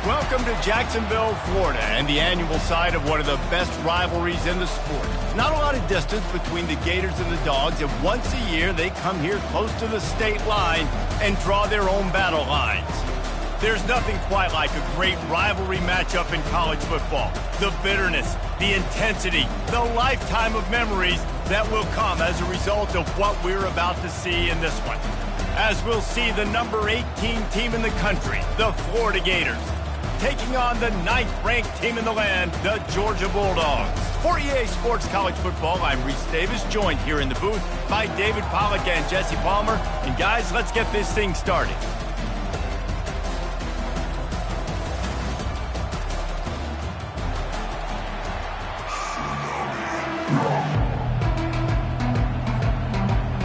Welcome to Jacksonville, Florida, and the annual site of one of the best rivalries in the sport. Not a lot of distance between the Gators and the Dogs, and once a year they come here close to the state line and draw their own battle lines. There's nothing quite like a great rivalry matchup in college football. The bitterness, the intensity, the lifetime of memories that will come as a result of what we're about to see in this one. As we'll see the number 18 team in the country, the Florida Gators, taking on the 9th-ranked team in the land, the Georgia Bulldogs. For EA Sports College Football, I'm Reese Davis, joined here in the booth by David Pollack and Jesse Palmer. And guys, let's get this thing started.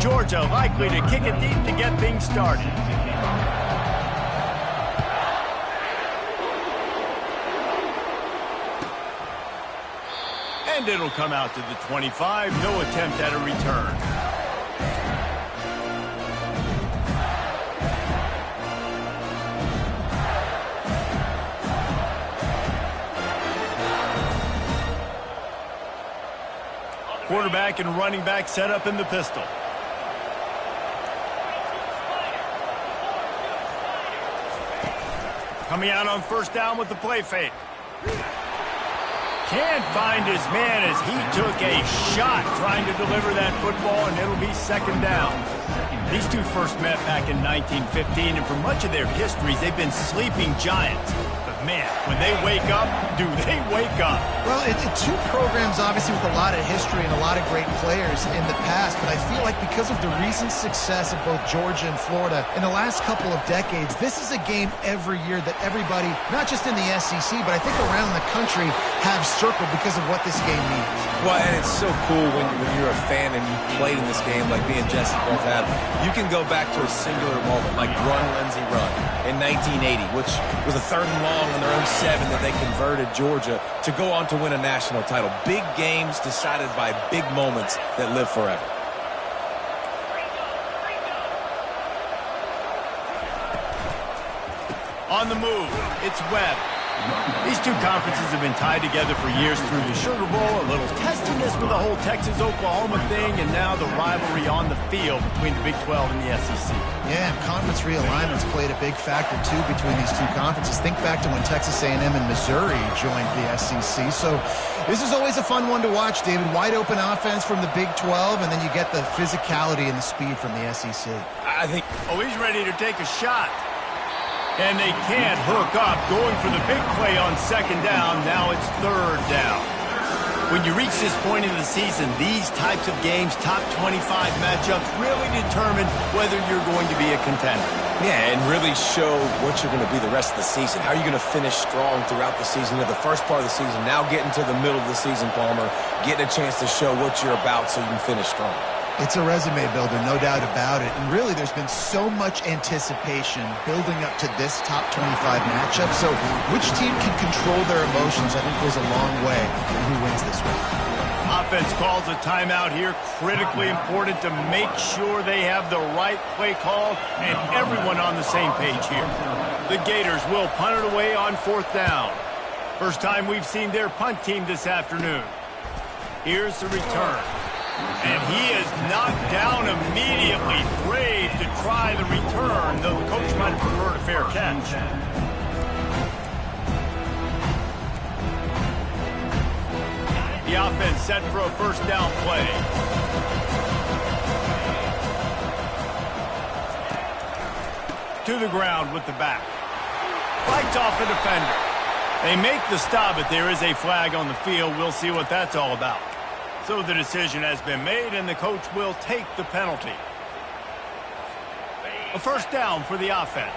Georgia likely to kick it deep to get things started. And it'll come out to the 25. No attempt at a return. Quarterback and running back set up in the pistol. Coming out on first down with the play fake. Can't find his man as he took a shot trying to deliver that football, and it'll be second down. These two first met back in 1915, and for much of their histories, they've been sleeping giants. But man, when they wake up, do they wake up? Well, two programs obviously with a lot of history and a lot of great players in the past, but I feel like because of the recent success of both Georgia and Florida in the last couple of decades, this is a game every year that everybody, not just in the SEC, but I think around the country, have circled because of what this game means. Well, and it's so cool when you're a fan and you played in this game like me and Jesse both have. You can go back to a singular moment like Run, Lindsey, Run in 1980, which was a 3rd and long on their own 7 that they converted Georgia to go on to win a national title. Big games decided by big moments that live forever. On the move, it's Webb. These two conferences have been tied together for years through the Sugar Bowl, a little testiness with the whole Texas-Oklahoma thing, and now the rivalry on the field between the Big 12 and the SEC. Yeah, and conference realignments played a big factor, too, between these two conferences. Think back to when Texas A&M and Missouri joined the SEC. So this is always a fun one to watch, David. Wide-open offense from the Big 12, and then you get the physicality and the speed from the SEC. I think, he's ready to take a shot. And they can't hook up, going for the big play on second down. Now it's 3rd down. When you reach this point in the season, these types of games, top 25 matchups, really determine whether you're going to be a contender. Yeah, and really show what you're going to be the rest of the season. How are you going to finish strong throughout the season? The first part of the season, now getting to the middle of the season, Palmer, getting a chance to show what you're about so you can finish strong. It's a resume builder, no doubt about it. And really, there's been so much anticipation building up to this top 25 matchup. So which team can control their emotions, I think, goes a long way in who wins this one. Offense calls a timeout here. Critically important to make sure they have the right play call and everyone on the same page here. The Gators will punt it away on 4th down. First time we've seen their punt team this afternoon. Here's the return. And he is knocked down immediately. Brave to try the return, though the coach might have preferred a fair catch. The offense set for a first down play. To the ground with the back. Fights off a defender. They make the stop, but there is a flag on the field. We'll see what that's all about. So the decision has been made, and the coach will take the penalty. A first down for the offense.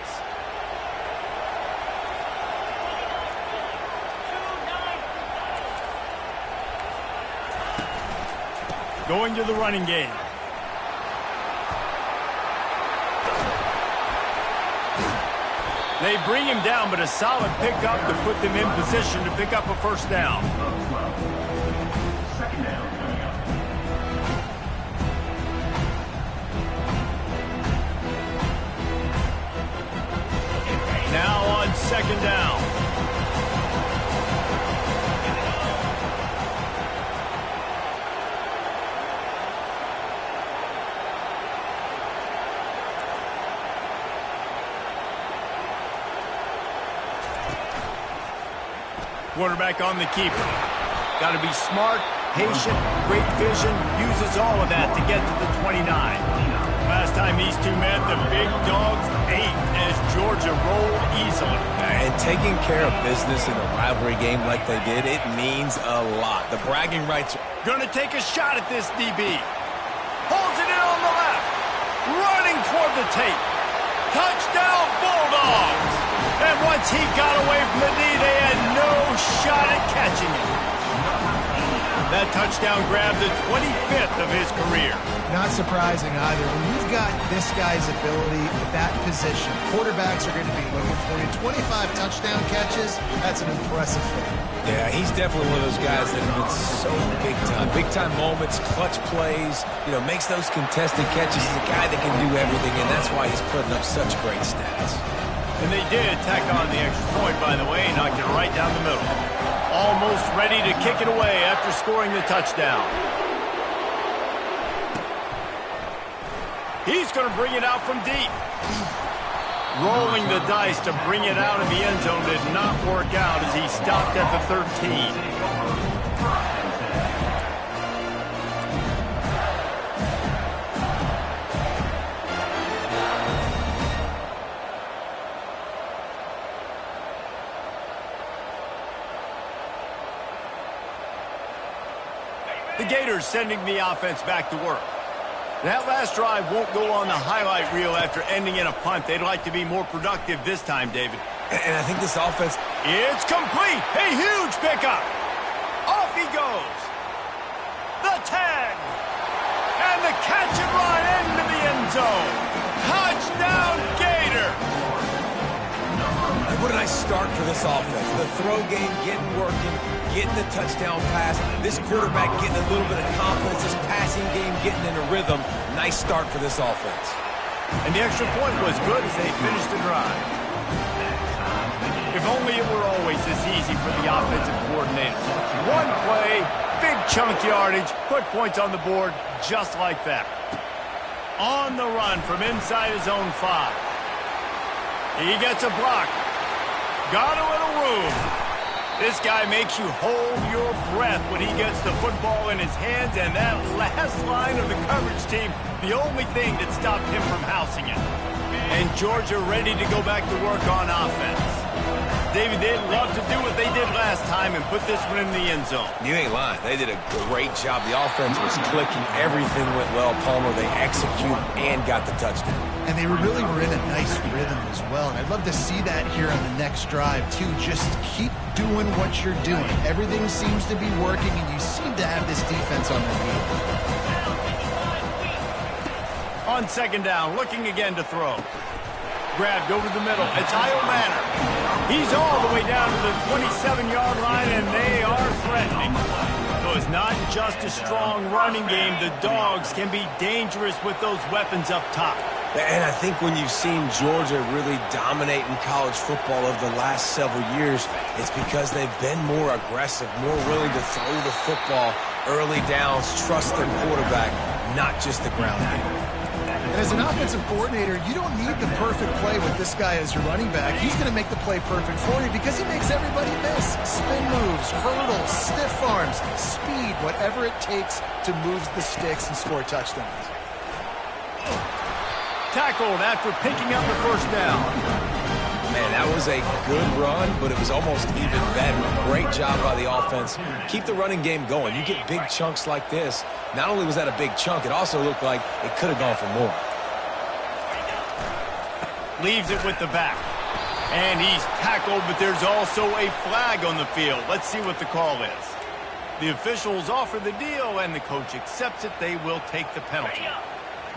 Going to the running game. They bring him down, but a solid pickup to put them in position to pick up a first down. Now on second down. Quarterback on the keeper. Got to be smart, patient, great vision, uses all of that to get to the 29. Last time these two met, the big dogs ate as Georgia rolled easily. And taking care of business in a rivalry game like they did, it means a lot. The bragging rights. Going to take a shot at this DB. Holds it in on the left. Running toward the tape. Touchdown Bulldogs! And once he got away from the knee, they had no shot at catching him. That touchdown grabbed the 25th of his career. Not surprising either. When you've got this guy's ability at that position, quarterbacks are going to be looking for you. 25 touchdown catches, that's an impressive thing. Yeah, he's definitely one of those guys that have been so big time. Big time moments, clutch plays, makes those contested catches. He's a guy that can do everything, and that's why he's putting up such great stats. And they did tack on the extra point, by the way, knocked it right down the middle. Almost ready to kick it away after scoring the touchdown. He's going to bring it out from deep. Rolling the dice to bring it out of the end zone did not work out as he stopped at the 13. The Gators sending the offense back to work. That last drive won't go on the highlight reel after ending in a punt. They'd like to be more productive this time, David. And I think this offense... It's complete! A huge pickup! Off he goes! The tag! And the catch and run into the end zone! Touchdown, Gator! What a nice start for this offense. The throw game getting working, getting the touchdown pass. This quarterback getting a little bit of confidence. This passing game getting in a rhythm. Nice start for this offense. And the extra point was good as they finished the drive. If only it were always this easy for the offensive coordinators. One play, big chunk yardage, put points on the board just like that. On the run from inside his own 5. He gets a block. Got a little room. This guy makes you hold your breath when he gets the football in his hands, and that last line of the coverage team, the only thing that stopped him from housing it. And Georgia ready to go back to work on offense. David, they'd love to do what they did last time and put this one in the end zone. You ain't lying. They did a great job. The offense was clicking. Everything went well. Palmer, they executed and got the touchdown. And they really were in a nice rhythm as well. And I'd love to see that here on the next drive, too. Just keep doing what you're doing. Everything seems to be working, and you seem to have this defense on their heels. On second down, looking again to throw. Grabbed over the middle. It's Io Manor. He's all the way down to the 27-yard line, and they are threatening. So it's not just a strong running game. The Dogs can be dangerous with those weapons up top. And I think when you've seen Georgia really dominate in college football over the last several years, it's because they've been more aggressive, more willing to throw the football early downs, trust their quarterback, not just the ground game. And as an offensive coordinator, you don't need the perfect play with this guy as your running back. He's going to make the play perfect for you because he makes everybody miss. Spin moves, hurdles, stiff arms, speed, whatever it takes to move the sticks and score touchdowns. Tackled after picking up the first down. Man, that was a good run, but it was almost even better. Great job by the offense. Keep the running game going. You get big chunks like this. Not only was that a big chunk, it also looked like it could have gone for more. Leaves it with the back. And he's tackled, but there's also a flag on the field. Let's see what the call is. The officials offer the deal, and the coach accepts it. They will take the penalty.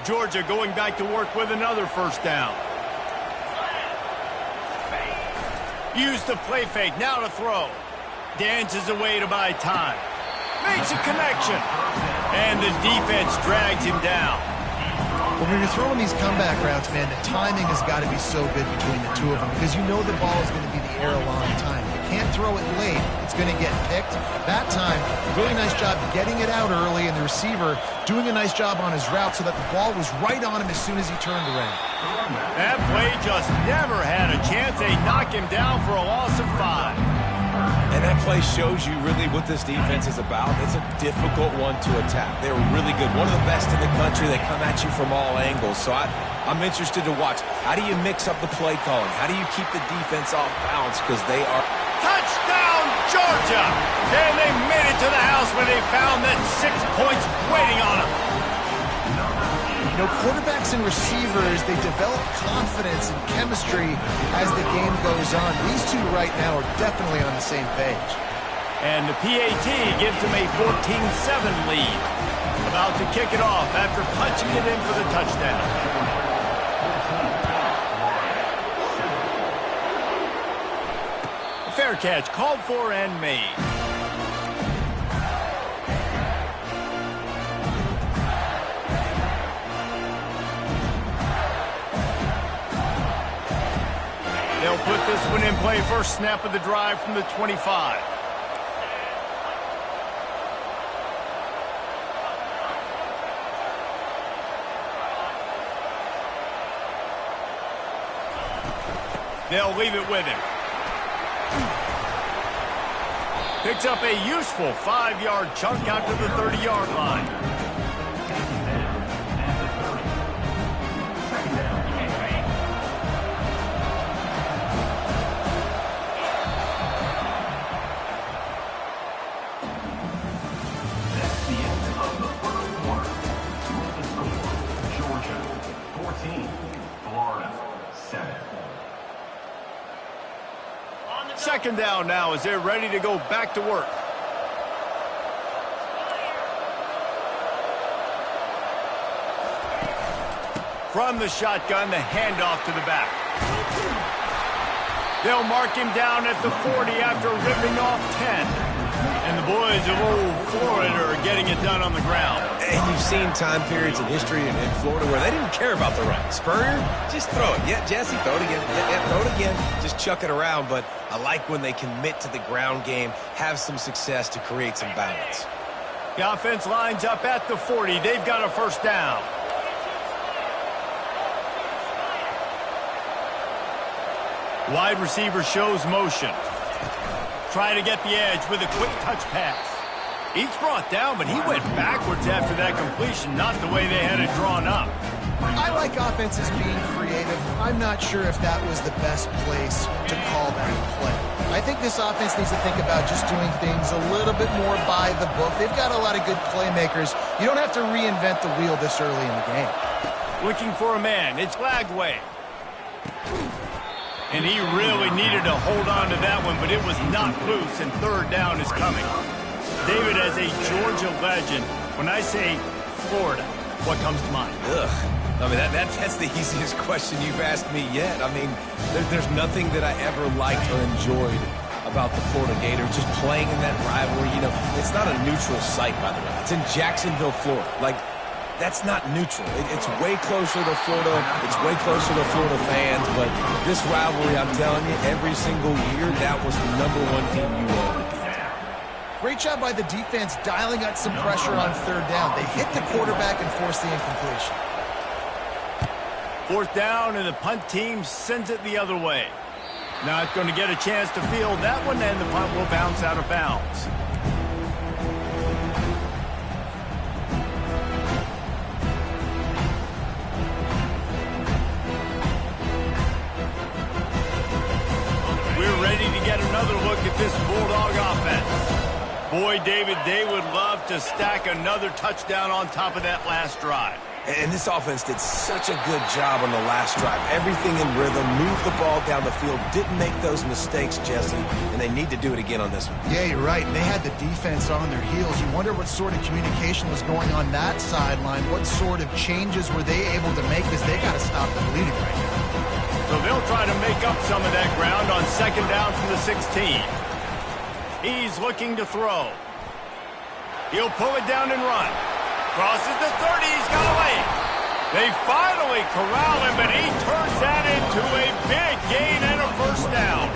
Georgia going back to work with another first down. Use the play fake, now to throw. Dances away to buy time. Makes a connection. And the defense drags him down. When you're throwing these comeback routes, man, the timing has got to be so good between the two of them because you know the ball is going to be the air a long time. You can't throw it late. It's going to get picked. That time, really nice job getting it out early, and the receiver doing a nice job on his route so that the ball was right on him as soon as he turned around. That play just never had a chance. They knock him down for a loss of 5. And that play shows you really what this defense is about. It's a difficult one to attack. They're really good. One of the best in the country. They come at you from all angles. So I'm interested to watch. How do you mix up the play calling? How do you keep the defense off balance? Because they are... Touchdown, Georgia! And they made it to the house when they found that 6 points waiting on them. You know, quarterbacks and receivers, they develop confidence and chemistry as the game goes on. These two right now are definitely on the same page. And the PAT gives them a 14-7 lead. About to kick it off after punching it in for the touchdown. A fair catch called for and made. They'll put this one in play. First snap of the drive from the 25. They'll leave it with him. Picks up a useful 5-yard chunk out to the 30-yard line. Second down now as they're ready to go back to work. From the shotgun, the handoff to the back. They'll mark him down at the 40 after ripping off 10. And the boys of old Florida are getting it done on the ground. And you've seen time periods in history in Florida where they didn't care about the run. Spurrier, just throw it. Yeah, Jesse, throw it again. Yeah, throw it again. Just chuck it around. But I like when they commit to the ground game, have some success to create some balance. The offense lines up at the 40. They've got a first down. Wide receiver shows motion. Trying to get the edge with a quick touch pass. Each brought down, but he went backwards after that completion, not the way they had it drawn up. I like offenses being creative. I'm not sure if that was the best place to call that play. I think this offense needs to think about just doing things a little bit more by the book. They've got a lot of good playmakers. You don't have to reinvent the wheel this early in the game. Looking for a man. It's Lagway. And he really needed to hold on to that one, but it was not loose, and third down is coming. David, as a Georgia legend, when I say Florida, what comes to mind? Ugh. I mean, that's the easiest question you've asked me yet. I mean, there's nothing that I ever liked or enjoyed about the Florida Gators, just playing in that rivalry. You know, it's not a neutral site, by the way. It's in Jacksonville, Florida. Like, that's not neutral. It's way closer to Florida. It's way closer to Florida fans. But this rivalry, I'm telling you, every single year, that was the #1 team you wanted to beat. Great job by the defense dialing up some pressure on third down. They hit the quarterback and forced the incompletion. Fourth down, and the punt team sends it the other way. Not going to get a chance to field that one, and the punt will bounce out of bounds. We're ready to get another look at this Bulldog offense. Boy, David, they would love to stack another touchdown on top of that last drive. And this offense did such a good job on the last drive. Everything in rhythm, moved the ball down the field, didn't make those mistakes, Jesse, and they need to do it again on this one. Yeah, you're right. They had the defense on their heels. You wonder what sort of communication was going on that sideline. What sort of changes were they able to make, because they got to stop the bleeding right now. So they'll try to make up some of that ground on second down from the 16. He's looking to throw. He'll pull it down and run. Crosses the 30. He's got away. They finally corral him, but he turns that into a big gain and a first down.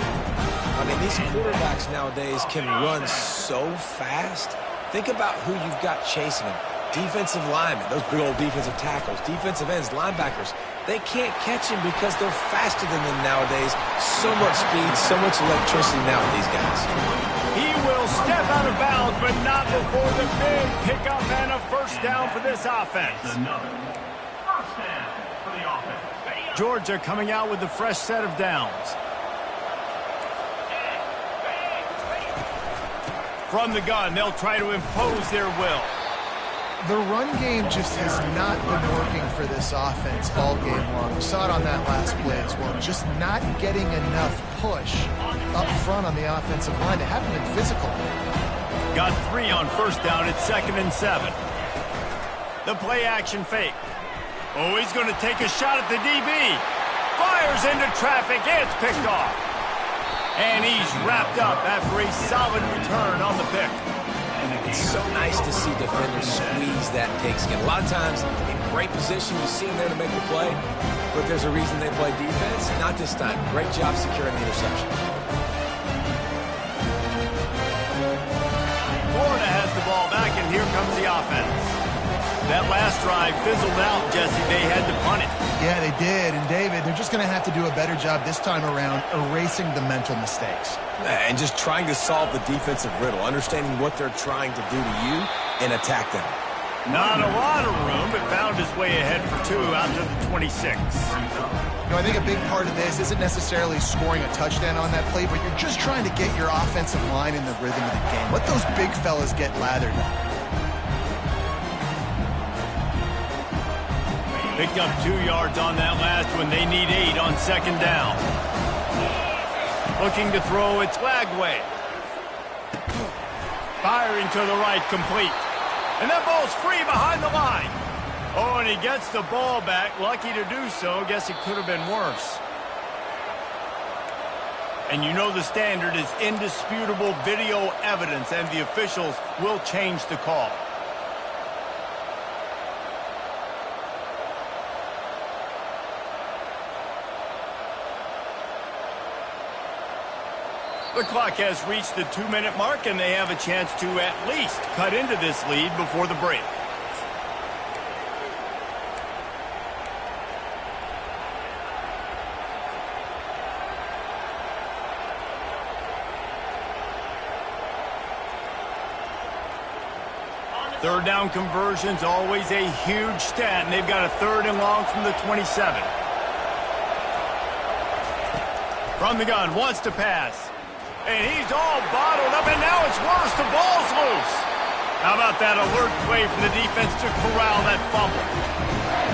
I mean, these quarterbacks nowadays can run so fast. Think about who you've got chasing them. Defensive linemen, those big old defensive tackles, defensive ends, linebackers. They can't catch him because they're faster than them nowadays. So much speed, so much electricity now with these guys. He will step out of bounds, but not before the big pickup and a first down for this offense. First down for the offense. Georgia coming out with a fresh set of downs. From the gun, they'll try to impose their will. The run game just has not been working for this offense all game long. We saw it on that last play as well. Just not getting enough push up front on the offensive line. They haven't been physical. Got 3 on first down at 2nd and 7. The play action fake. Oh, he's going to take a shot at the DB. Fires into traffic. It's picked off. And he's wrapped up after a solid return on the pick. It's so nice to see defenders squeeze that pigskin. A lot of times, in great position, you see them there to make the play, but there's a reason they play defense. Not this time. Great job securing the interception. Florida has the ball back, and here comes the offense. That last drive fizzled out, Jesse. They had to punt it. Yeah, they did. And, David, they're just going to have to do a better job this time around erasing the mental mistakes. And just trying to solve the defensive riddle, understanding what they're trying to do to you and attack them. Not a lot of room, but found his way ahead for 2 out to the 26. I think a big part of this isn't necessarily scoring a touchdown on that play, but you're just trying to get your offensive line in the rhythm of the game. Let those big fellas get lathered up. Picked up 2 yards on that last one. They need 8 on 2nd down. Looking to throw, it's Lagway. Firing to the right, complete. And that ball's free behind the line. Oh, and he gets the ball back. Lucky to do so. Guess it could have been worse. And you know the standard is indisputable video evidence, and the officials will change the call. The clock has reached the 2-minute mark, and they have a chance to at least cut into this lead before the break. Third down conversion's always a huge stat, and they've got a 3rd and long from the 27. From the gun, wants to pass. And he's all bottled up, and now it's worse. The ball's loose. How about that alert play from the defense to corral that fumble?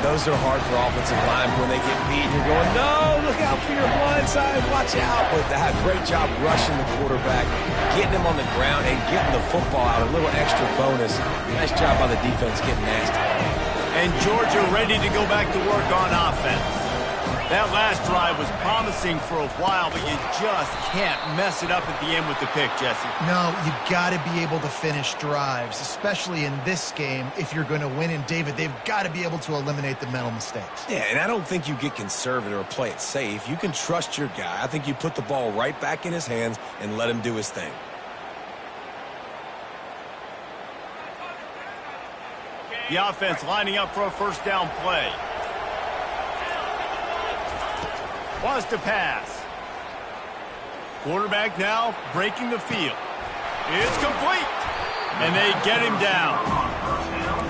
Those are hard for offensive line when they get beat. You're going, no, look out for your blind side, watch out. But they had a great job rushing the quarterback, getting him on the ground, and getting the football out. A little extra bonus. Nice job by the defense getting nasty. And Georgia ready to go back to work on offense. That last drive was promising for a while, but you just can't mess it up at the end with the pick, Jesse. No, you got to be able to finish drives, especially in this game if you're going to win. And, David, they've got to be able to eliminate the mental mistakes. Yeah, and I don't think you get conservative or play it safe. You can trust your guy. I think you put the ball right back in his hands and let him do his thing. The offense lining up for a first down play. Wants to pass. Quarterback now breaking the field. It's complete. And they get him down.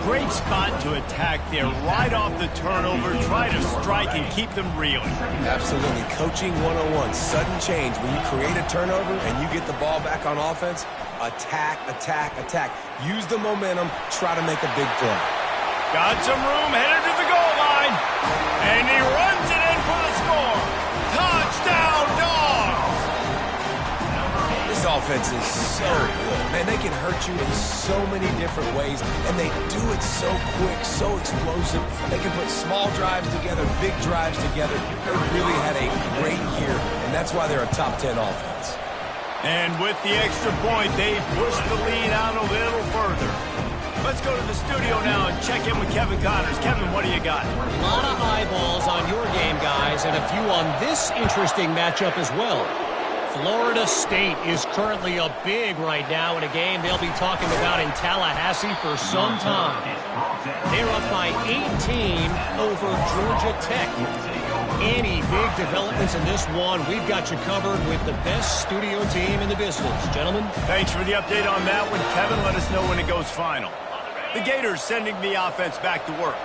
Great spot to attack there right off the turnover. Try to strike and keep them reeling. Absolutely. Coaching 101. Sudden change. When you create a turnover and you get the ball back on offense, attack, attack, attack. Use the momentum. Try to make a big play. Got some room, headed to the goal line. And he runs it in for the score. Touchdown, Dogs! This offense is so good. Man, they can hurt you in so many different ways, and they do it so quick, so explosive. They can put small drives together, big drives together. They really had a great year, and that's why they're a top 10 offense. And with the extra point, they pushed the lead out a little further. Let's go to the studio now and check in with Kevin Connors. Kevin, what do you got? A lot of eyeballs on your game, guys, and a few on this interesting matchup as well. Florida State is currently up big right now in a game they'll be talking about in Tallahassee for some time. They're up by 18 over Georgia Tech. Any big developments in this one, we've got you covered with the best studio team in the business. Gentlemen. Thanks for the update on that one, Kevin. Let us know when it goes final. The Gators sending the offense back to work.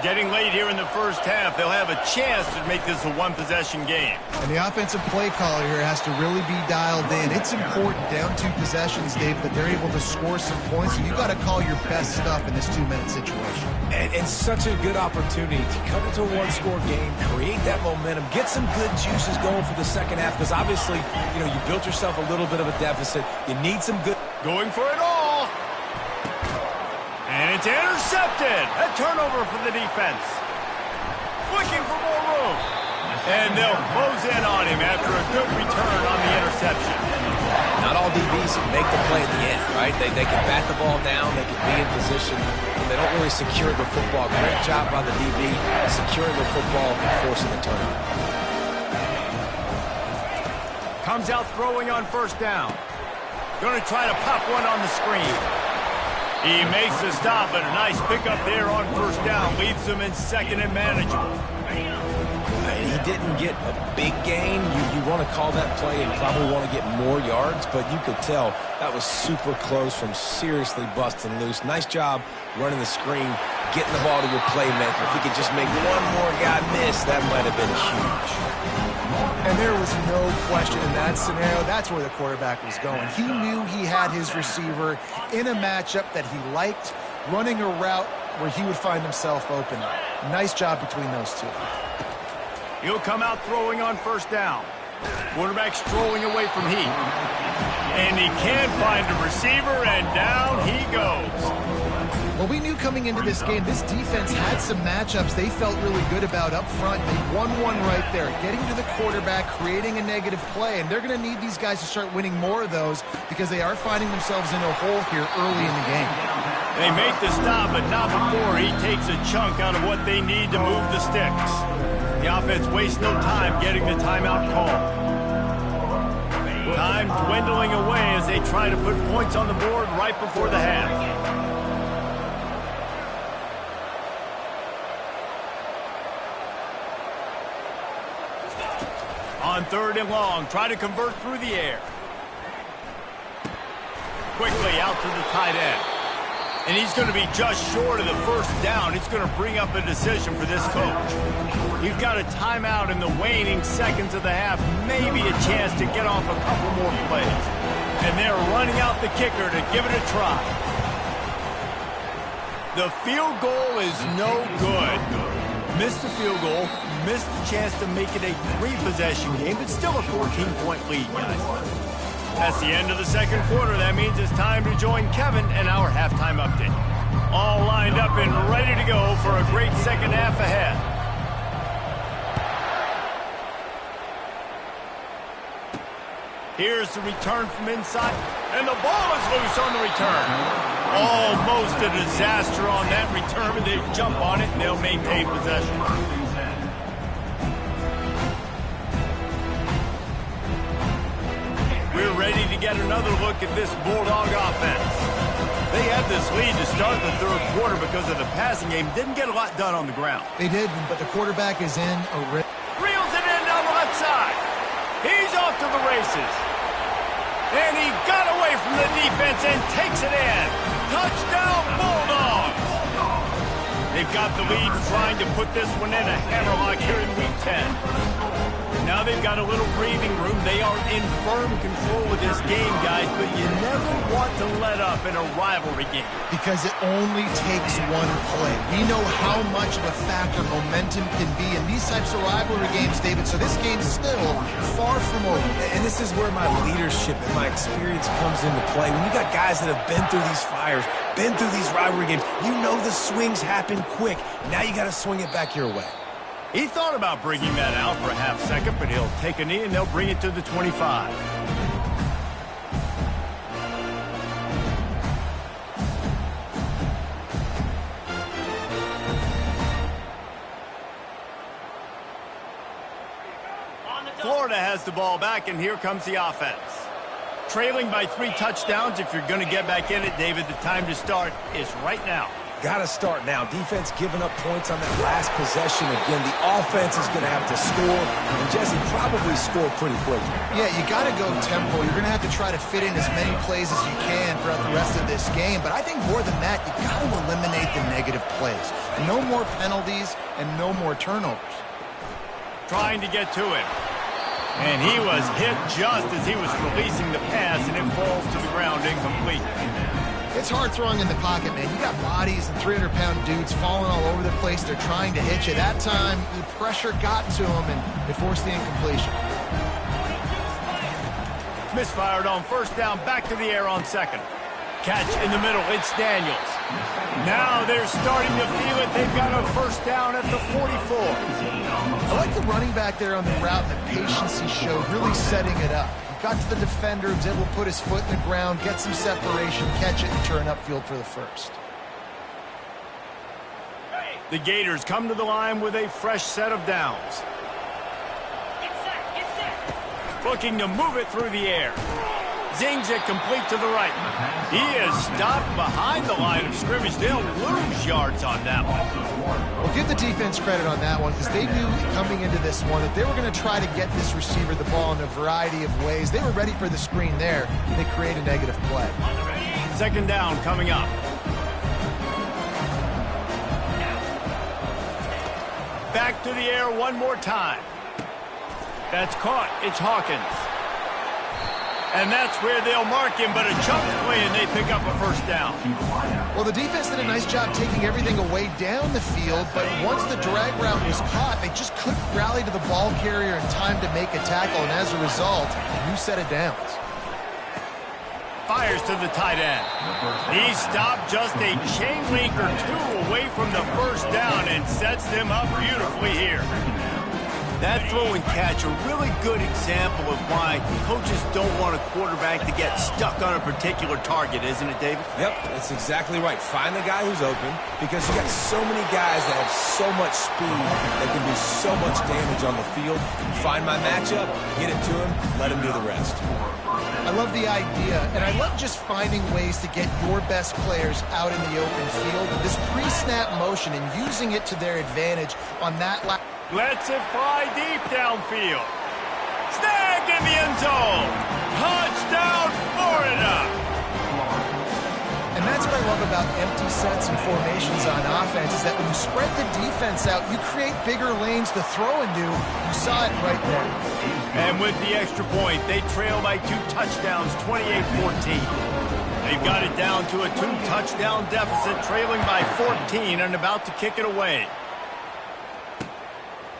Getting late here in the first half, they'll have a chance to make this a one-possession game. And the offensive play caller here has to really be dialed in. It's important down 2 possessions, Dave, that they're able to score some points. So you got to call your best stuff in this 2-minute situation. And such a good opportunity to cut into a one-score game, create that momentum, get some good juices going for the second half. Because obviously, you built yourself a little bit of a deficit. You need some good. Going for it all. And it's intercepted. A turnover for the defense. Looking for more room. And they'll close in on him after a good return on the interception. Not all DBs make the play at the end, right? They can bat the ball down. They can be in position. But they don't really secure the football. Great job by the DB securing the football and forcing the turnover. Comes out throwing on first down. Going to try to pop one on the screen. He makes the stop, but a nice pickup there on first down. Leaves him in second and manageable. He didn't get a big gain. You want to call that play and probably want to get more yards, but you could tell that was super close from seriously busting loose. Nice job running the screen, getting the ball to your playmaker. If he could just make one more guy miss, that might have been huge. And there was no question in that scenario. That's where the quarterback was going. He knew he had his receiver in a matchup that he liked, running a route where he would find himself open. Nice job between those two. He'll come out throwing on first down. Quarterback strolling away from heat. And he can find a receiver, and down he goes. Well, we knew coming into this game, this defense had some matchups they felt really good about up front. They won one right there, getting to the quarterback, creating a negative play, and they're going to need these guys to start winning more of those because they are finding themselves in a hole here early in the game. They make the stop, but not before he takes a chunk out of what they need to move the sticks. The offense wastes no time getting the timeout called. Time dwindling away as they try to put points on the board right before the half. On third and long, try to convert through the air. Quickly out to the tight end. And he's going to be just short of the first down. It's going to bring up a decision for this coach. You've got a timeout in the waning seconds of the half. Maybe a chance to get off a couple more plays. And they're running out the kicker to give it a try. The field goal is no good. Missed the field goal, missed the chance to make it a 3-possession game, but still a 14-point lead, guys. That's the end of the second quarter. That means it's time to join Kevin and our halftime update. All lined up and ready to go for a great second half ahead. Here's the return from inside, and the ball is loose on the return. Almost a disaster on that return, but they jump on it and they'll maintain possession. We're ready to get another look at this Bulldog offense. They had this lead to start the third quarter because of the passing game. Didn't get a lot done on the ground. They did, but the quarterback is in a rip. Reels it in down the left side. He's off to the races. And he got away from the defense and takes it in. Touchdown, Bulldogs! They've got the lead, trying to put this one in a hammerlock here in Week 10. Now they've got a little breathing room. They are in firm control of this game, guys, but you never want to let up in a rivalry game. Because it only takes one play. We know how much of a factor momentum can be in these types of rivalry games, David, so this game's still far from over. And this is where my leadership and my experience comes into play. When you got guys that have been through these fires, been through these rivalry games, you know the swings happen quick. Now you got to swing it back your way. He thought about bringing that out for a half second, but he'll take a knee and they'll bring it to the 25. Florida has the ball back, and here comes the offense. Trailing by 3 touchdowns. If you're going to get back in it, David, the time to start is right now. Got to start now. Defense giving up points on that last possession. Again, the offense is going to have to score, and Jesse probably score pretty quickly. Yeah, you got to go tempo. You're going to have to try to fit in as many plays as you can throughout the rest of this game. But I think more than that, you got to eliminate the negative plays. No more penalties and no more turnovers. Trying to get to him. And he was hit just as he was releasing the pass, and it falls to the ground incomplete. It's hard throwing in the pocket, man. You got bodies and 300-pound dudes falling all over the place. They're trying to hit you. That time, the pressure got to him, and it forced the incompletion. Misfired on first down, back to the air on second. Catch in the middle, it's Daniels. Now they're starting to feel it. They've got a first down at the 44. I like the running back there on the route and the patience he showed, really setting it up. He got to the defender, was able to put his foot in the ground, get some separation, catch it, and turn upfield for the first. The Gators come to the line with a fresh set of downs. Looking to move it through the air. Zings it complete to the right. He is stopped behind the line of scrimmage. They'll lose yards on that one. Well, give the defense credit on that one because they knew coming into this one that they were going to try to get this receiver the ball in a variety of ways. They were ready for the screen there, and they create a negative play. Second down coming up. Back to the air one more time. That's caught. It's Hawkins. And that's where they'll mark him, but a chunk play, and they pick up a first down. Well, the defense did a nice job taking everything away down the field, but once the drag route was caught, they just couldn't rally to the ball carrier in time to make a tackle, and as a result, a new set of downs. Fires to the tight end. He stopped just a chain link or two away from the first down and sets them up beautifully here. That throw and catch, a really good example of why coaches don't want a quarterback to get stuck on a particular target, isn't it, David? Yep, that's exactly right. Find the guy who's open because you got so many guys that have so much speed that can do so much damage on the field. Find my matchup, get it to him, let him do the rest. I love the idea, and I love just finding ways to get your best players out in the open field. This pre-snap motion and using it to their advantage on that last. Lets it fly deep downfield. Snagged in the end zone. Touchdown, Florida. And that's what I love about empty sets and formations on offense is that when you spread the defense out, you create bigger lanes to throw into. You saw it right there. And with the extra point, they trail by 2 touchdowns, 28-14. They've got it down to a 2-touchdown deficit, trailing by 14 and about to kick it away.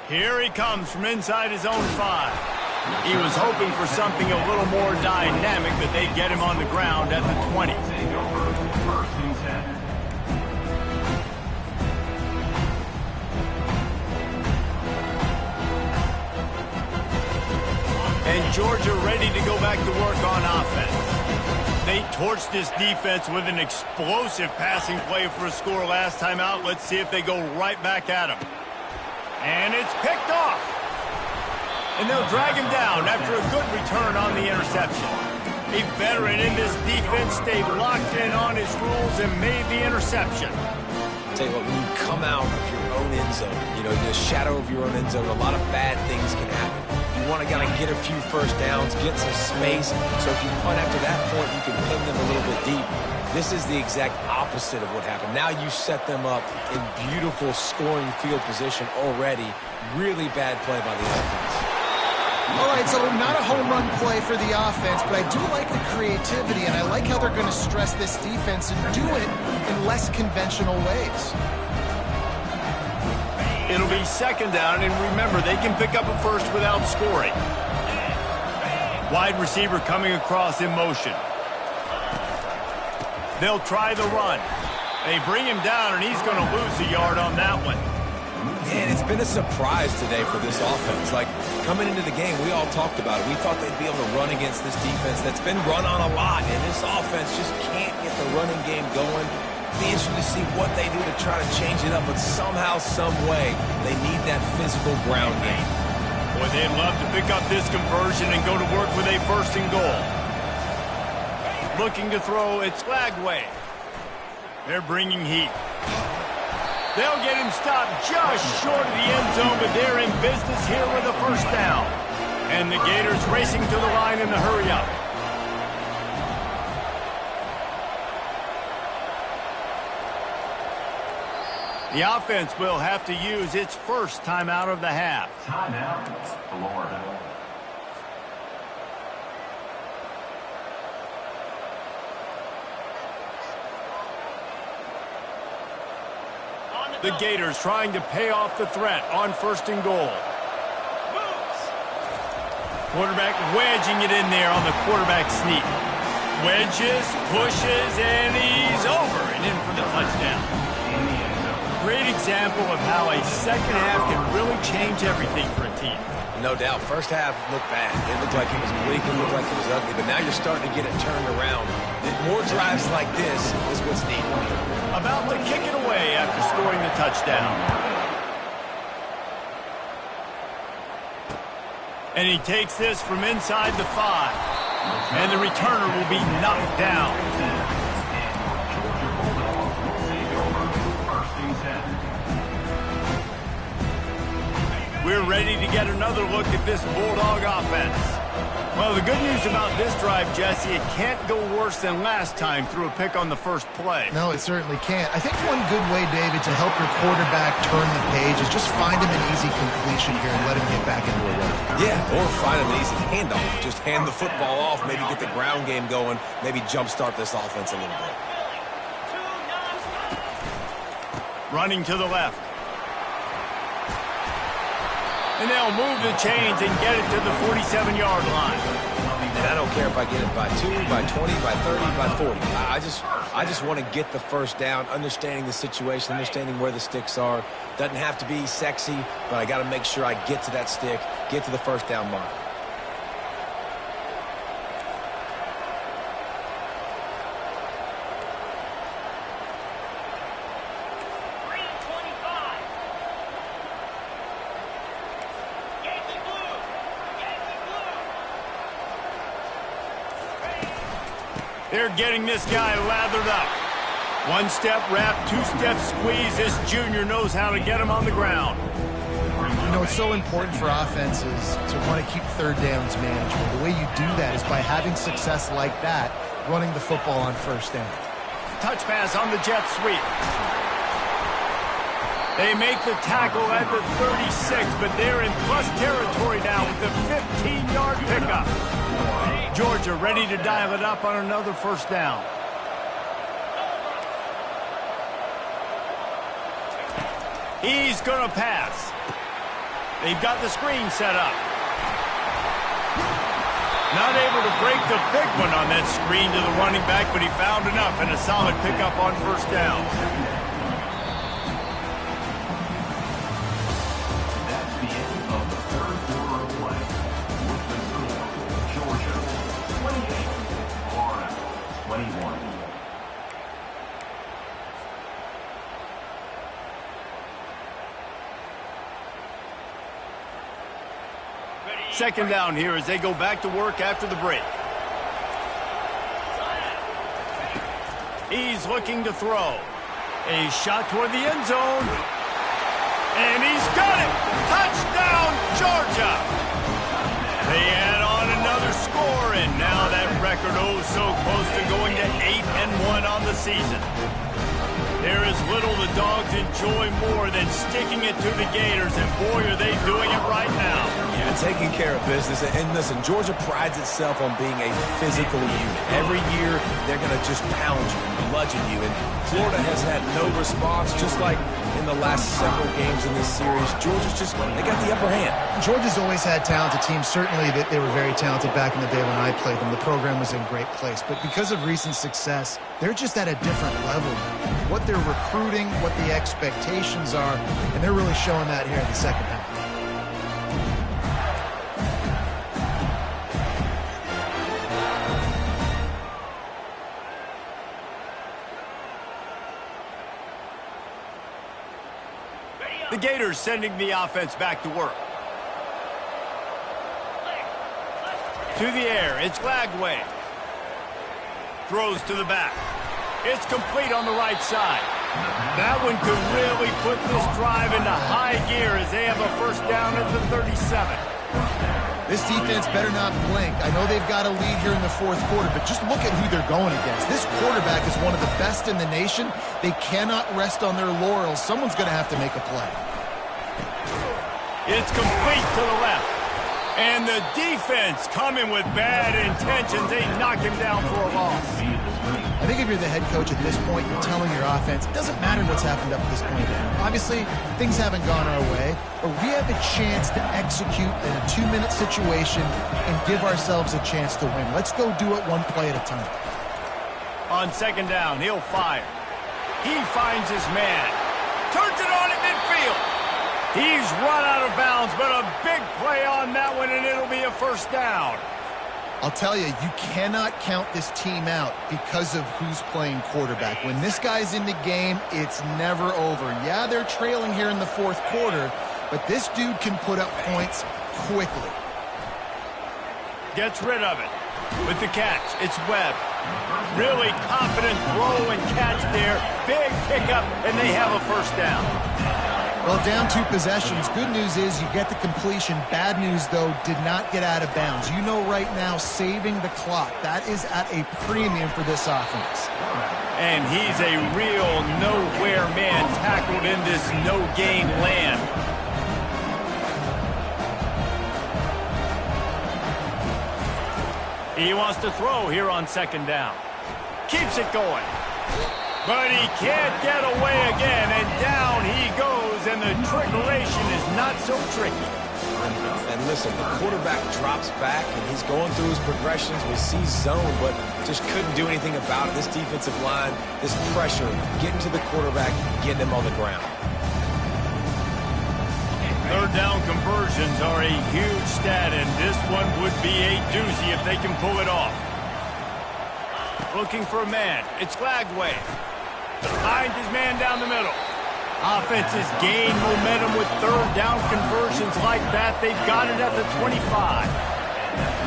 Here he comes from inside his own 5. He was hoping for something a little more dynamic, but they get him on the ground at the 20. And Georgia ready to go back to work on offense. They torched this defense with an explosive passing play for a score last time out. Let's see if they go right back at him. And it's picked off. And they'll drag him down after a good return on the interception. A veteran in this defense stayed locked in on his rules and made the interception. Tell you what, when you come out of your own end zone, you know, the shadow of your own end zone, a lot of bad things can happen. You want to kind of get a few first downs, get some space. So if you punt after that point, you can pin them a little bit deep. This is the exact opposite of what happened. Now you set them up in beautiful scoring field position already. Really bad play by the offense. All right, so not a home run play for the offense, but I do like the creativity, and I like how they're going to stress this defense and do it in less conventional ways. It'll be second down, and remember, they can pick up a first without scoring. Wide receiver coming across in motion. They'll try the run. They bring him down, and he's going to lose a yard on that one. Man, it's been a surprise today for this offense. Like, coming into the game, we all talked about it. We thought they'd be able to run against this defense that's been run on a lot, and this offense just can't get the running game going. Be interested to see what they do to try to change it up, but somehow, some way, they need that physical ground game. Boy, they'd love to pick up this conversion and go to work with a first and goal. Looking to throw, it's Flagway. They're bringing heat. They'll get him stopped just short of the end zone, but they're in business here with a first down. And the Gators racing to the line in the hurry-up. The offense will have to use its first timeout of the half. Timeout, Florida. The Gators trying to pay off the threat on 1st and goal. Quarterback wedging it in there on the quarterback sneak. Wedges, pushes, and he's over and in for the touchdown. Great example of how a second half can really change everything for a team. No doubt. First half looked bad. It looked like it was bleak. It looked like it was ugly. But now you're starting to get it turned around. More drives like this is what's needed. About to kick it away after scoring the touchdown. And he takes this from inside the 5. And the returner will be knocked down. We're ready to get another look at this Bulldog offense. Well, the good news about this drive, Jesse, it can't go worse than last time through a pick on the first play. No, it certainly can't. I think one good way, David, to help your quarterback turn the page is just find him an easy completion here and let him get back into a run. Yeah, or find him an easy handoff. Just hand the football off, maybe get the ground game going, maybe jumpstart this offense a little bit. Running to the left. And they'll move the chains and get it to the 47-yard line. And I don't care if I get it by 2, by 20, by 30, by 40. I just want to get the first down, understanding the situation, understanding where the sticks are. Doesn't have to be sexy, but I got to make sure I get to that stick, get to the first down mark. They're getting this guy lathered up. One-step wrap, two-step squeeze. This junior knows how to get him on the ground. You know, it's so important for offenses to want to keep third downs manageable. The way you do that is by having success like that, running the football on first down. Touch pass on the jet sweep. They make the tackle at the 36, but they're in plus territory now with the 15-yard pickup. Georgia ready to dial it up on another first down. He's going to pass. They've got the screen set up. Not able to break the big one on that screen to the running back, but he found enough and a solid pickup on first down. That's the end of the third quarter of play. With the score, Georgia 28, Florida 21. Second down here as they go back to work after the break. He's looking to throw. A shot toward the end zone. And he's got it! Touchdown, Georgia! They add on another score, and now that record so close to going to 8-1 on the season. There is little the Dogs enjoy more than sticking it to the Gators, and boy, are they doing it right now. Yeah, taking care of business. And listen, Georgia prides itself on being a physical unit. Every year, they're going to just pound you and bludgeon you. And Florida has had no response, just like in the last several games in this series. Georgia's just, they got the upper hand. Georgia's always had talented teams. Certainly, they were very talented back in the day when I played them. The program was in great place. But because of recent success, they're just at a different level. What they're recruiting, what the expectations are, and they're really showing that here in the second half. The Gators sending the offense back to work. To the air, it's Lagway. Throws to the back. It's complete on the right side. That one could really put this drive into high gear as they have a first down at the 37. This defense better not blink. I know they've got a lead here in the fourth quarter, but just look at who they're going against. This quarterback is one of the best in the nation. They cannot rest on their laurels. Someone's going to have to make a play. It's complete to the left. And the defense coming with bad intentions. They knock him down for a loss. I think if you're the head coach at this point, you're telling your offense, it doesn't matter what's happened up to this point. Obviously, things haven't gone our way, but we have a chance to execute in a 2-minute situation and give ourselves a chance to win. Let's go do it one play at a time. On second down, he'll fire. He finds his man. Turns it on at midfield. He's run out of bounds, but a big play on that one, and it'll be a first down. I'll tell you, you cannot count this team out because of who's playing quarterback. When this guy's in the game, it's never over. Yeah, they're trailing here in the fourth quarter, but this dude can put up points quickly. Gets rid of it. With the catch, it's Webb. Really confident throw and catch there. Big pickup, and they have a first down. Well, down 2 possessions. Good news is you get the completion. Bad news, though, did not get out of bounds. You know right now, saving the clock. That is at a premium for this offense. And he's a real nowhere man tackled in this no-gain land. He wants to throw here on second down. Keeps it going. But he can't get away again, and down he goes, and the trickeration is not so tricky. And listen, the quarterback drops back, and he's going through his progressions. We see zone, but just couldn't do anything about it. This defensive line, this pressure, getting to the quarterback, getting him on the ground. Third down conversions are a huge stat, and this one would be a doozy if they can pull it off. Looking for a man. It's Glagway. Finds his man down the middle. Offenses gain momentum with third down conversions like that. They've got it at the 25.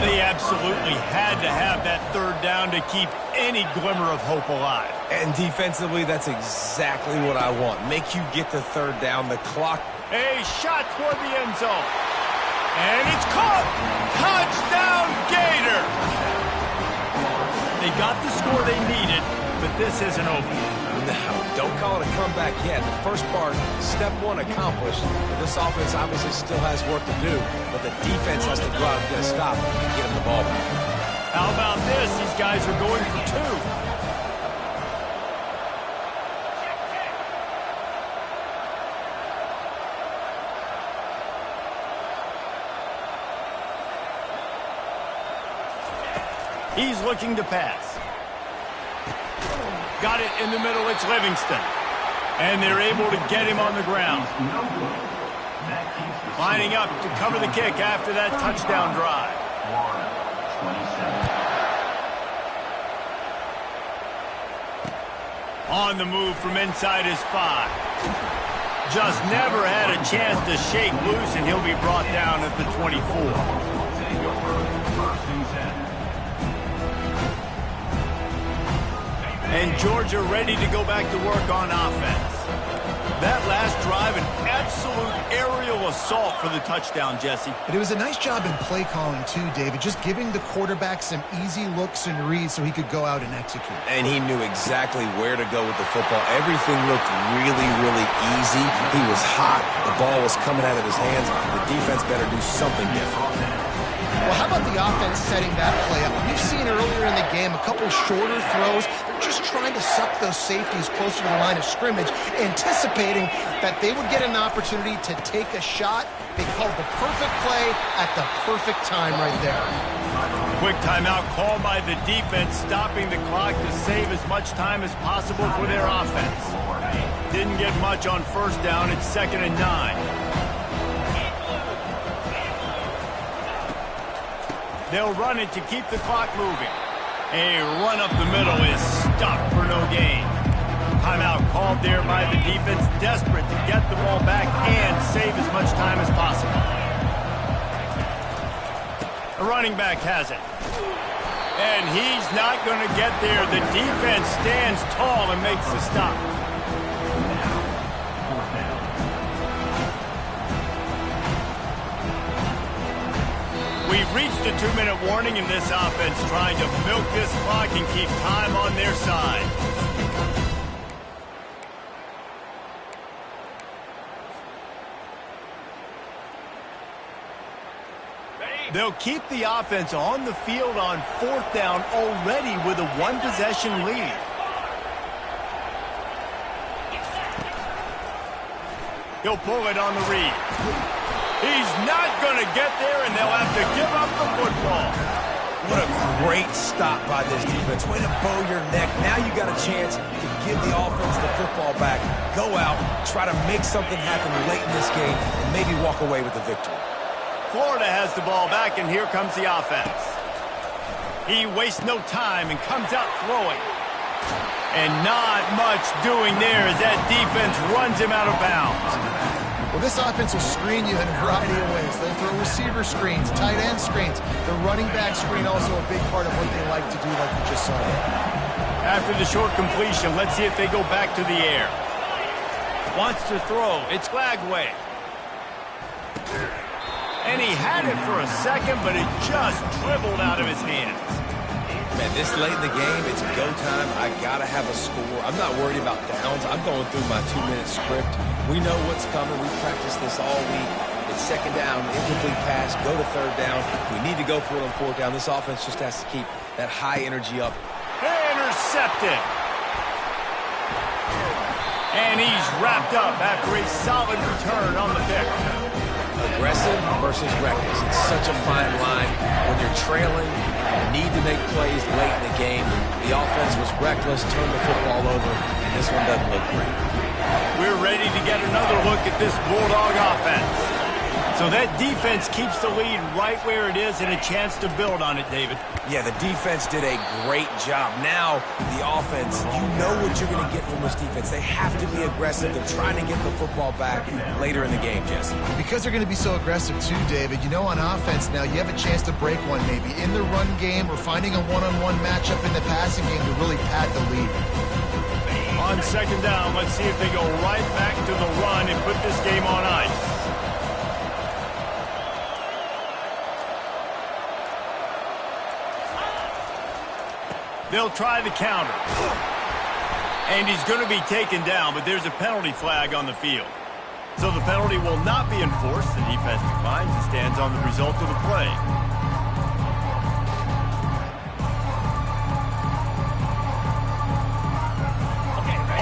They absolutely had to have that third down to keep any glimmer of hope alive. And defensively, that's exactly what I want. Make you get the third down. The clock. A shot toward the end zone. And it's caught. Touchdown, Gator. They got the score they needed, but this isn't over. No, don't call it a comeback yet. The first part, step 1 accomplished. This offense obviously still has work to do, but the defense has to go out and get a stop and get him the ball back. How about this? These guys are going for 2. He's looking to pass. Got it in the middle. It's Livingston. And they're able to get him on the ground. Lining up to cover the kick after that touchdown drive. On the move from inside his 5. Just never had a chance to shake loose, and he'll be brought down at the 24. And Georgia ready to go back to work on offense. That last drive, an absolute aerial assault for the touchdown, Jesse. But it was a nice job in play calling, too, David. Just giving the quarterback some easy looks and reads so he could go out and execute. And he knew exactly where to go with the football. Everything looked really, really easy. He was hot. The ball was coming out of his hands. The defense better do something different. Well, how about the offense setting that play up? We've seen earlier in the game a couple shorter throws. They're just trying to suck those safeties closer to the line of scrimmage, anticipating that they would get an opportunity to take a shot. They called the perfect play at the perfect time right there. Quick timeout called by the defense, stopping the clock to save as much time as possible for their offense. Didn't get much on first down. It's 2nd and 9. They'll run it to keep the clock moving. A run up the middle is stopped for no gain. Timeout called there by the defense, desperate to get the ball back and save as much time as possible. The running back has it. And he's not going to get there. The defense stands tall and makes the stop. We've reached the 2-minute warning, and this offense trying to milk this clock and keep time on their side. They'll keep the offense on the field on 4th down already with a 1-possession lead. He'll pull it on the read. He's not going to get there, and they'll have to give up the football. What a great stop by this defense. Way to bow your neck. Now you got a chance to give the offense the football back. Go out, try to make something happen late in this game, and maybe walk away with the victory. Florida has the ball back, and here comes the offense. He wastes no time and comes out throwing. And not much doing there as that defense runs him out of bounds. Well, this offense will screen you in a variety of ways. They'll throw receiver screens, tight end screens. The running back screen also a big part of what they like to do, like we just saw there. After the short completion, let's see if they go back to the air. Wants to throw. It's Glagway. And he had it for a second, but it just dribbled out of his hands. Man, this late in the game, it's go time. I got to have a score. I'm not worried about downs. I'm going through my 2-minute script. We know what's coming. We practiced this all week. It's 2nd down, incomplete pass, go to 3rd down. If we need to go for it on 4th down, this offense just has to keep that high energy up. Intercepted. And he's wrapped up after a solid return on the pick. Aggressive versus reckless. It's such a fine line. When you're trailing, you need to make plays late in the game. The offense was reckless, turned the football over, and this one doesn't look great. We're ready to get another look at this Bulldog offense. So that defense keeps the lead right where it is and a chance to build on it, David. Yeah, the defense did a great job. Now, the offense, you know what you're going to get from this defense. They have to be aggressive. They're trying to get the football back later in the game, Jesse. Because they're going to be so aggressive too, David, you know on offense now you have a chance to break one maybe in the run game or finding a one-on-one matchup in the passing game to really pad the lead. On 2nd down, let's see if they go right back to the run and put this game on ice. They'll try the counter. And he's going to be taken down, but there's a penalty flag on the field. So the penalty will not be enforced. The defense declines and stands on the result of the play.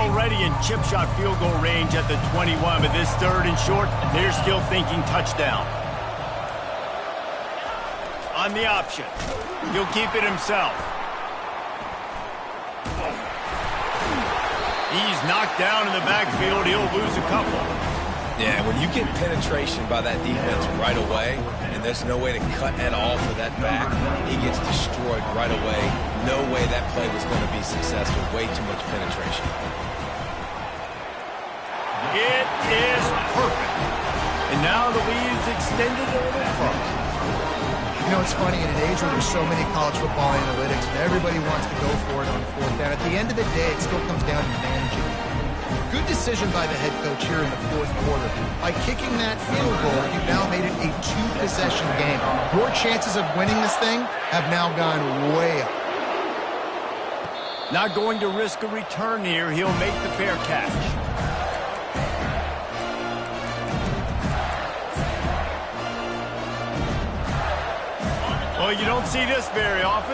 Already in chip shot field goal range at the 21, but this 3rd and short, they're still thinking touchdown. On the option, he'll keep it himself. He's knocked down in the backfield. He'll lose a couple. Yeah, when you get penetration by that defense right away, and there's no way to cut at all for that back, he gets destroyed right away. No way that play was going to be successful. Way too much penetration. It is perfect. And now the lead is extended a little further. You know, it's funny, in an age where there's so many college football analytics and everybody wants to go for it on 4th down, at the end of the day, it still comes down to managing. Good decision by the head coach here in the 4th quarter. By kicking that field goal, you've now made it a 2-possession game. Your chances of winning this thing have now gone way up. Not going to risk a return here. He'll make the fair catch. Well, you don't see this very often.